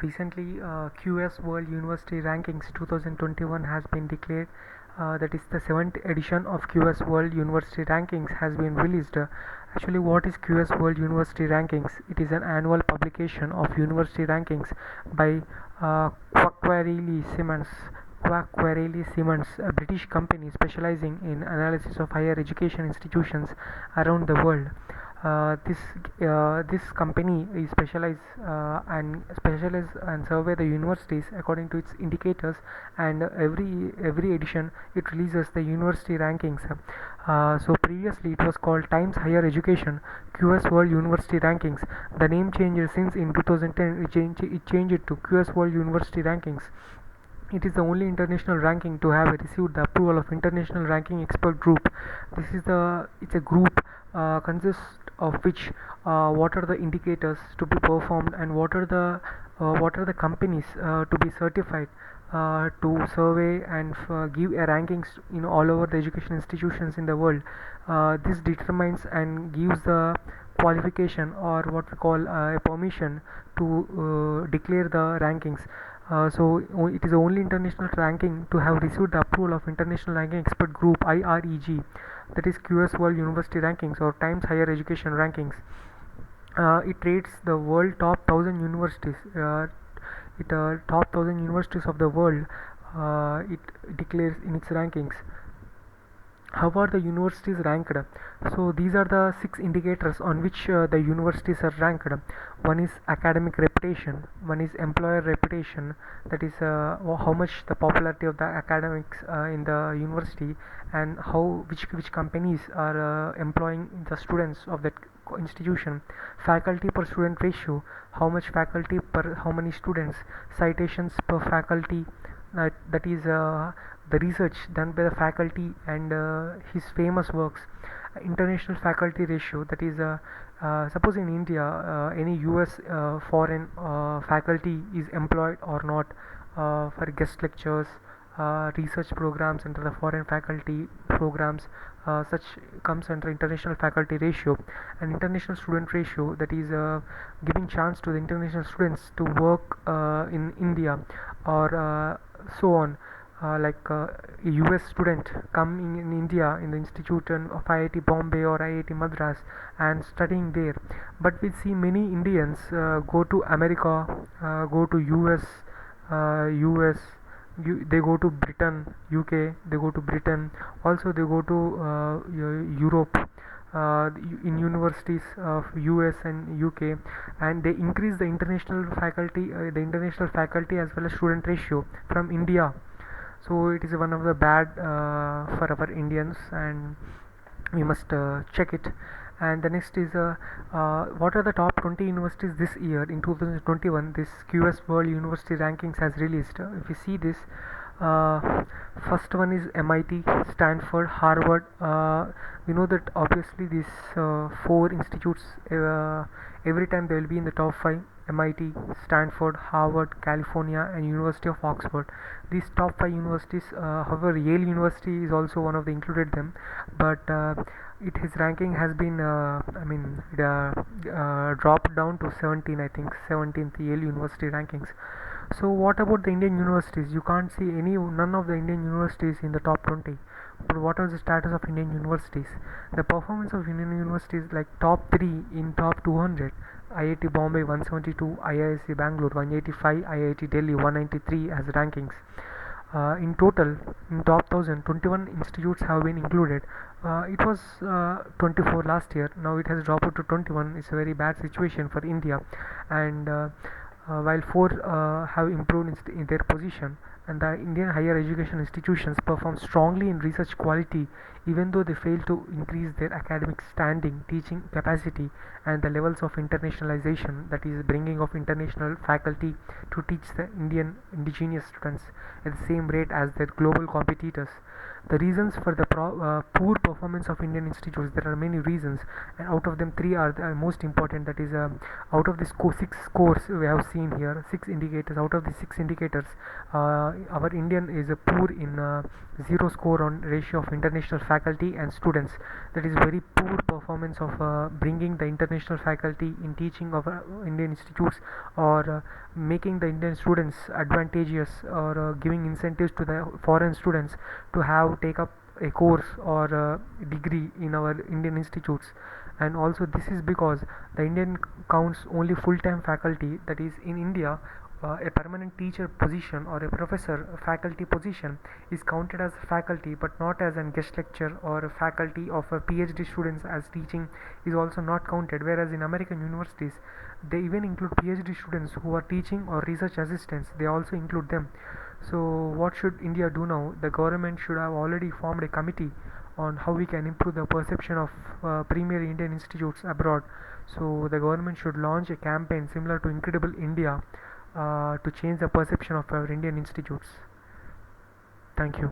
Recently, QS World University Rankings 2021 has been declared. That is the 7th edition of QS World University Rankings has been released. Actually, what is QS World University Rankings? It is an annual publication of university rankings by Quacquarelli Simmons. Quacquarelli Simmons, a British company specializing in analysis of higher education institutions around the world. This company is specialize and survey the universities according to its indicators, and every edition it releases the university rankings. So previously it was called Times Higher Education QS World University Rankings. The name changed since in 2010 it changed to QS World University Rankings. It is the only international ranking to have received the approval of International Ranking Expert Group. It's a group consists of which what are the indicators to be performed, and what are the companies to be certified to survey and give a rankings in all over the education institutions in the world. This determines and gives the qualification, or what we call a permission to declare the rankings. It is the only international ranking to have received the approval of International Ranking Expert Group (IREG), that is QS World University Rankings or Times Higher Education Rankings. It rates the world top 1000 universities. Top 1000 universities of the world. It declares in its rankings. How are the universities ranked? So these are the 6 indicators on which the universities are ranked. One is academic reputation, one is employer reputation, that is how much the popularity of the academics in the university, and how which companies are employing the students of that institution. Faculty per student ratio, how much faculty per how many students. Citations per faculty, that is the research done by the faculty and his famous works. International faculty ratio, that is suppose in India any US foreign faculty is employed or not for guest lectures, research programs under the foreign faculty programs, such comes under international faculty ratio. And international student ratio, that is giving chance to the international students to work in India, or so on. A US student coming in India in the institute of IIT Bombay or IIT Madras and studying there, but we see many Indians go to America, go to US, they go to Britain, UK, they go to Britain, also they go to Europe, in universities of US and UK, and they increase the international faculty as well as student ratio from India. So it is one of the bad for our Indians, and we must check it. And the next is what are the top 20 universities this year in 2021. This QS World University Rankings has released. If you see this, first one is MIT, Stanford, Harvard. We know that obviously these 4 institutes, every time they will be in the top 5. MIT, Stanford, Harvard, California, and University of Oxford. These top 5 universities, however Yale University is also one of the included them, but his ranking has been dropped down to 17, I think 17th Yale University rankings. So what about the Indian universities? You can't see none of the Indian universities in the top 20. But what is the status of Indian universities? The performance of Indian universities, like top 3 in top 200. IIT Bombay 172, IIT Bangalore 185, IIT Delhi 193 as rankings. In total, in top 1000, 21 institutes have been included. It was 24 last year. Now it has dropped to 21. It's a very bad situation for India, and while 4 have improved in their position, and the Indian higher education institutions perform strongly in research quality, even though they fail to increase their academic standing, teaching capacity, and the levels of internationalization, that is bringing of international faculty to teach the Indian indigenous students at the same rate as their global competitors. The reasons for the poor performance of Indian institutes, there are many reasons, and out of them three are the most important. That is, out of the six scores we have seen here, six indicators. Out of the six indicators, our Indian is poor in zero score on ratio of international faculty and students. That is very poor performance of bringing the international faculty in teaching of Indian institutes, or making the Indian students advantageous, or giving incentives to the foreign students to have take up a course or a degree in our Indian institutes. And also this is because the Indian counts only full-time faculty. That is, in India, a permanent teacher position or a professor faculty position is counted as faculty, but not as a guest lecturer or a faculty of a PhD students as teaching is also not counted. Whereas in American universities, they even include PhD students who are teaching or research assistants. They also include them. So what should India do now? The government should have already formed a committee on how we can improve the perception of premier Indian institutes abroad. So the government should launch a campaign similar to Incredible India to change the perception of our Indian institutes. Thank you.